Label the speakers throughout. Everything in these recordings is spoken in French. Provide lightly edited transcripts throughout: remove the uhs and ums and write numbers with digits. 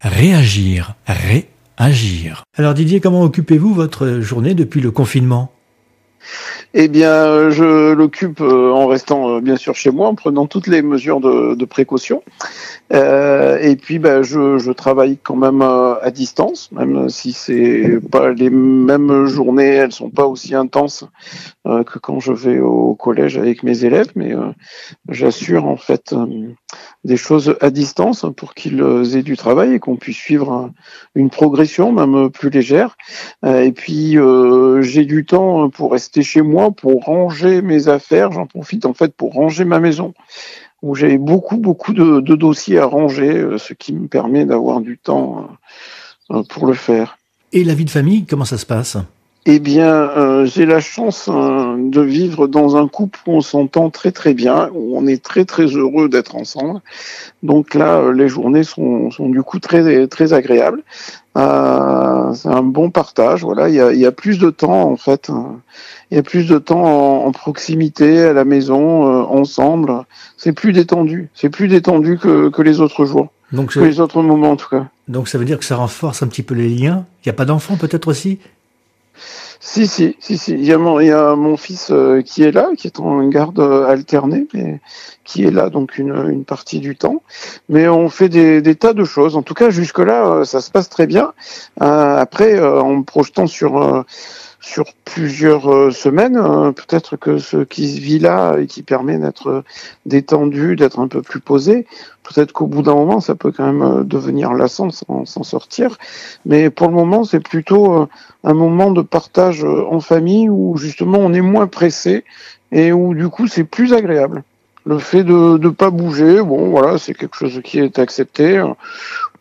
Speaker 1: Réagir, réagir. Alors Didier, comment occupez-vous votre journée depuis le confinement ?
Speaker 2: Eh bien, je l'occupe en restant bien sûr chez moi, en prenant toutes les mesures de précaution. Et puis, je travaille quand même à distance, même si c'est pas les mêmes journées, elles sont pas aussi intenses que quand je vais au collège avec mes élèves, mais j'assure en fait des choses à distance pour qu'ils aient du travail et qu'on puisse suivre une progression même plus légère. Et puis j'ai du temps pour rester chez moi, pour ranger mes affaires. J'en profite en fait pour ranger ma maison, où j'ai beaucoup de dossiers à ranger, ce qui me permet d'avoir du temps pour le faire.
Speaker 1: Et la vie de famille, comment ça se passe ?
Speaker 2: Eh bien, j'ai la chance de vivre dans un couple où on s'entend très très bien, où on est très très heureux d'être ensemble. Donc là, les journées sont du coup très très agréables. C'est un bon partage. Voilà, il y a plus de temps en fait. Il y a plus de temps en proximité à la maison, ensemble. C'est plus détendu. C'est plus détendu que les autres jours, que les autres moments en tout cas.
Speaker 1: Donc ça veut dire que ça renforce un petit peu les liens. Il n'y a pas d'enfants peut-être aussi ?
Speaker 2: Si. Il y a mon fils qui est là, qui est en garde alternée, mais qui est là donc une partie du temps. Mais on fait des tas de choses. En tout cas, jusque-là, ça se passe très bien. Après, en me projetant sur plusieurs semaines, peut-être que ce qui se vit là et qui permet d'être détendu, d'être un peu plus posé, peut-être qu'au bout d'un moment, ça peut quand même devenir lassant s'en sortir. Mais pour le moment, c'est plutôt un moment de partage en famille où justement on est moins pressé et où du coup c'est plus agréable. Le fait de pas bouger, bon voilà, c'est quelque chose qui est accepté.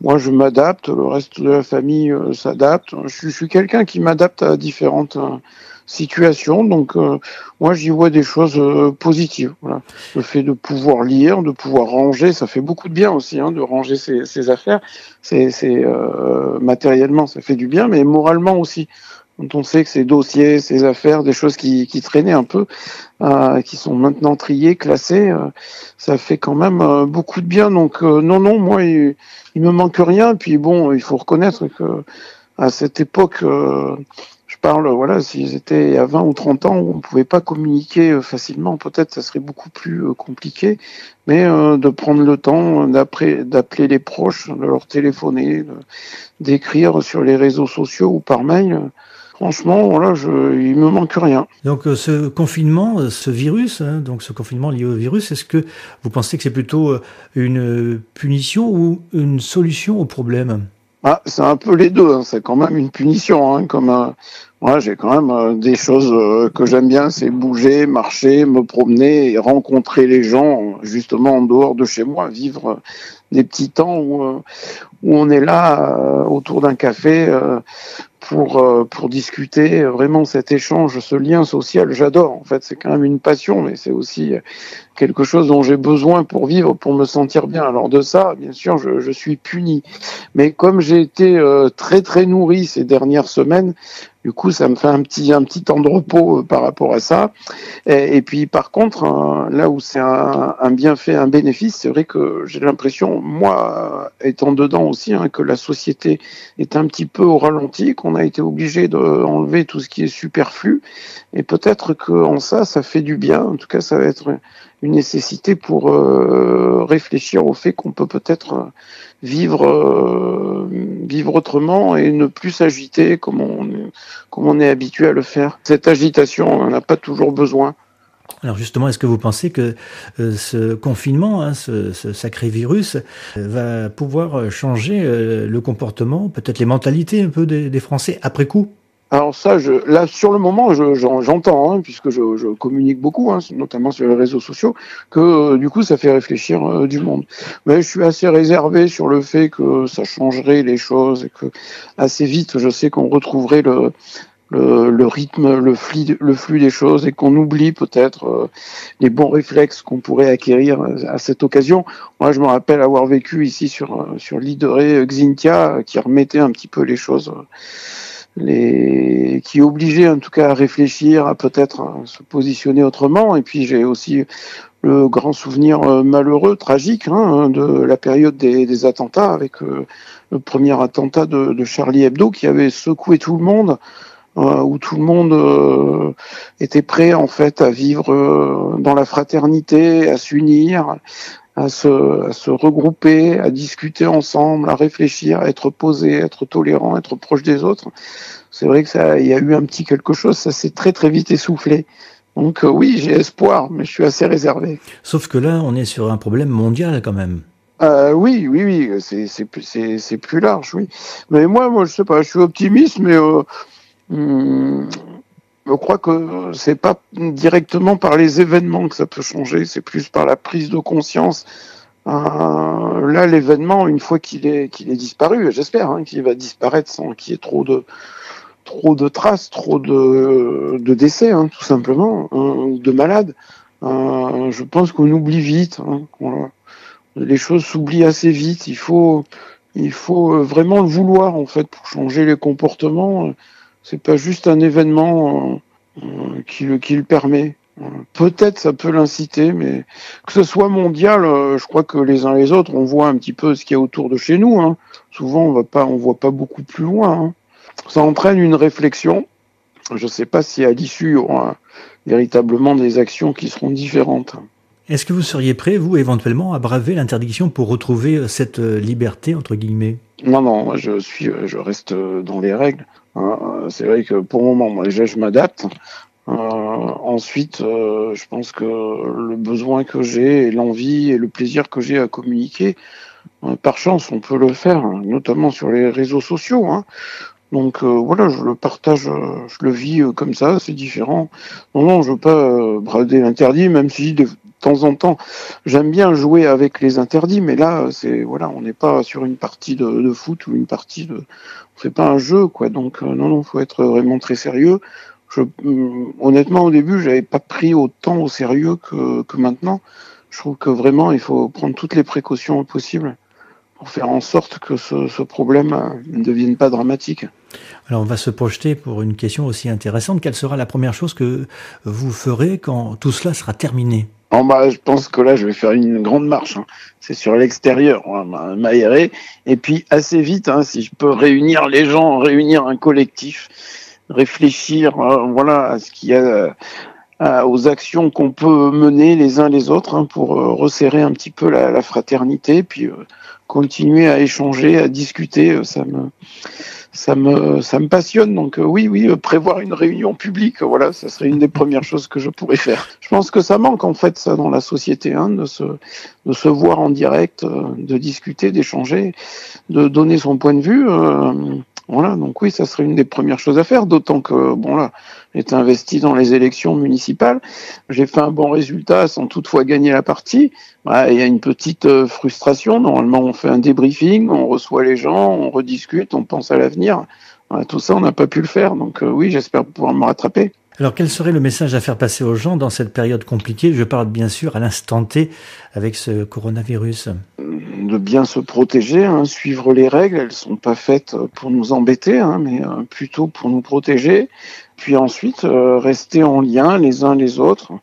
Speaker 2: Moi, je m'adapte, le reste de la famille s'adapte. Je suis quelqu'un qui m'adapte à différentes situations, donc moi, j'y vois des choses positives. Voilà. Le fait de pouvoir lire, de pouvoir ranger, ça fait beaucoup de bien aussi, de ranger ses affaires. C'est matériellement, ça fait du bien, mais moralement aussi. Quand on sait que ces dossiers, ces affaires, des choses qui traînaient un peu, qui sont maintenant triées, classées, ça fait quand même beaucoup de bien. Donc non, moi, il me manque rien. Puis bon, il faut reconnaître que à cette époque, je parle, voilà, s'ils étaient à 20 ou 30 ans où on pouvait pas communiquer facilement, peut-être ça serait beaucoup plus compliqué. Mais de prendre le temps d'appeler les proches, de leur téléphoner, d'écrire sur les réseaux sociaux ou par mail. Franchement, voilà, il me manque rien.
Speaker 1: Donc ce confinement, ce virus, donc ce confinement lié au virus, est-ce que vous pensez que c'est plutôt une punition ou une solution au problème ?
Speaker 2: C'est un peu les deux. C'est quand même une punition. Moi, j'ai quand même des choses que j'aime bien, c'est bouger, marcher, me promener et rencontrer les gens, justement en dehors de chez moi, vivre des petits temps où on est là autour d'un café. Pour discuter, vraiment cet échange, ce lien social, j'adore. En fait, c'est quand même une passion, mais c'est aussi quelque chose dont j'ai besoin pour vivre, pour me sentir bien. Alors de ça, bien sûr, je suis puni. Mais comme j'ai été très très nourri ces dernières semaines, du coup, ça me fait un petit temps de repos par rapport à ça. Et puis, par contre, là où c'est un bienfait, un bénéfice, c'est vrai que j'ai l'impression, moi, étant dedans aussi, que la société est un petit peu au ralenti, qu'on a été obligé d'enlever tout ce qui est superflu. Et peut-être qu'en ça fait du bien. En tout cas, ça va être une nécessité pour réfléchir au fait qu'on peut peut-être vivre autrement et ne plus s'agiter comme on est habitué à le faire. Cette agitation, on n'en a pas toujours besoin.
Speaker 1: Alors justement, est-ce que vous pensez que ce confinement, ce sacré virus, va pouvoir changer le comportement, peut-être les mentalités un peu des Français après coup ?
Speaker 2: Alors ça, là sur le moment, j'entends, puisque je communique beaucoup, notamment sur les réseaux sociaux, que du coup ça fait réfléchir du monde. Mais je suis assez réservé sur le fait que ça changerait les choses et que assez vite, je sais qu'on retrouverait le rythme, le flux des choses et qu'on oublie peut-être les bons réflexes qu'on pourrait acquérir à cette occasion. Moi, je me rappelle avoir vécu ici sur l'île de Ré, Xynthia, qui remettait un petit peu les choses qui est obligé en tout cas à réfléchir, à peut-être se positionner autrement. Et puis j'ai aussi le grand souvenir malheureux, tragique, de la période des attentats, avec le premier attentat de Charlie Hebdo qui avait secoué tout le monde, où tout le monde était prêt en fait à vivre dans la fraternité, à s'unir, à se regrouper, à discuter ensemble, à réfléchir, à être posé, à être tolérant, à être proche des autres. C'est vrai que il y a eu un petit quelque chose, ça s'est très très vite essoufflé. Donc oui, j'ai espoir, mais je suis assez réservé.
Speaker 1: Sauf que là, on est sur un problème mondial quand même.
Speaker 2: Oui, c'est plus large, oui. Mais moi, je sais pas, je suis optimiste, mais je crois que c'est pas directement par les événements que ça peut changer, c'est plus par la prise de conscience. Là, l'événement, une fois qu'il est disparu, j'espère qu'il va disparaître sans qu'il y ait trop de traces, trop de décès, tout simplement, de malades. Je pense qu'on oublie vite. Les choses s'oublient assez vite. Il faut vraiment le vouloir en fait pour changer les comportements. C'est pas juste un événement qui le permet. Peut-être ça peut l'inciter, mais que ce soit mondial, je crois que les uns les autres, on voit un petit peu ce qu'il y a autour de chez nous. Souvent, on voit pas beaucoup plus loin. Ça entraîne une réflexion. Je sais pas si à l'issue, il y aura véritablement des actions qui seront différentes.
Speaker 1: Est-ce que vous seriez prêt, vous, éventuellement, à braver l'interdiction pour retrouver cette liberté, entre guillemets?
Speaker 2: Non, je reste dans les règles. C'est vrai que pour le moment, moi, déjà, je m'adapte. Ensuite, je pense que le besoin que j'ai et l'envie et le plaisir que j'ai à communiquer, par chance, on peut le faire, notamment sur les réseaux sociaux. Donc voilà, je le partage, je le vis comme ça, c'est différent. Non, je veux pas brader l'interdit, même si de temps en temps, j'aime bien jouer avec les interdits, mais là, on n'est pas sur une partie de foot ou une partie on fait pas un jeu, quoi. Donc non, faut être vraiment très sérieux. Honnêtement, au début, j'avais pas pris autant au sérieux que maintenant. Je trouve que vraiment, il faut prendre toutes les précautions possibles pour faire en sorte que ce problème ne devienne pas dramatique.
Speaker 1: Alors on va se projeter pour une question aussi intéressante. Quelle sera la première chose que vous ferez quand tout cela sera terminé?
Speaker 2: Je pense que là, je vais faire une grande marche. C'est sur l'extérieur, on va m'aérer. Et puis, assez vite, si je peux réunir les gens, réunir un collectif, réfléchir à ce qu'il y a, aux actions qu'on peut mener les uns les autres pour resserrer un petit peu la fraternité, puis continuer à échanger, à discuter, ça me passionne. Donc oui, prévoir une réunion publique, ça serait une des premières choses que je pourrais faire. Je pense que ça manque en fait ça dans la société, de se voir en direct, de discuter, d'échanger, de donner son point de vue. Donc oui, ça serait une des premières choses à faire, d'autant que j'étais investi dans les élections municipales, j'ai fait un bon résultat sans toutefois gagner la partie. Il y a une petite frustration. Normalement, on fait un débriefing, on reçoit les gens, on rediscute, on pense à l'avenir. Tout ça, on n'a pas pu le faire. Donc oui, j'espère pouvoir me rattraper.
Speaker 1: Alors, quel serait le message à faire passer aux gens dans cette période compliquée? Je parle bien sûr à l'instant T avec ce coronavirus.
Speaker 2: De bien se protéger, suivre les règles. Elles sont pas faites pour nous embêter, mais plutôt pour nous protéger. Puis ensuite, rester en lien les uns les autres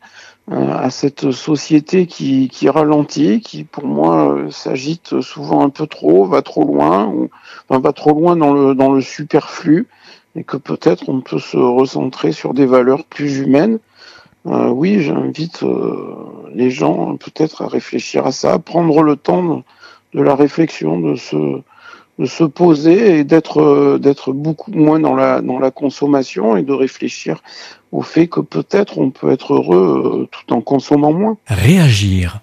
Speaker 2: à cette société qui ralentit, qui pour moi s'agite souvent un peu trop, va trop loin, va trop loin dans le superflu, et que peut-être on peut se recentrer sur des valeurs plus humaines. Oui, j'invite les gens peut-être à réfléchir à ça, à prendre le temps de la réflexion, de se poser et d'être beaucoup moins dans la consommation, et de réfléchir au fait que peut-être on peut être heureux tout en consommant moins.
Speaker 1: Réagir.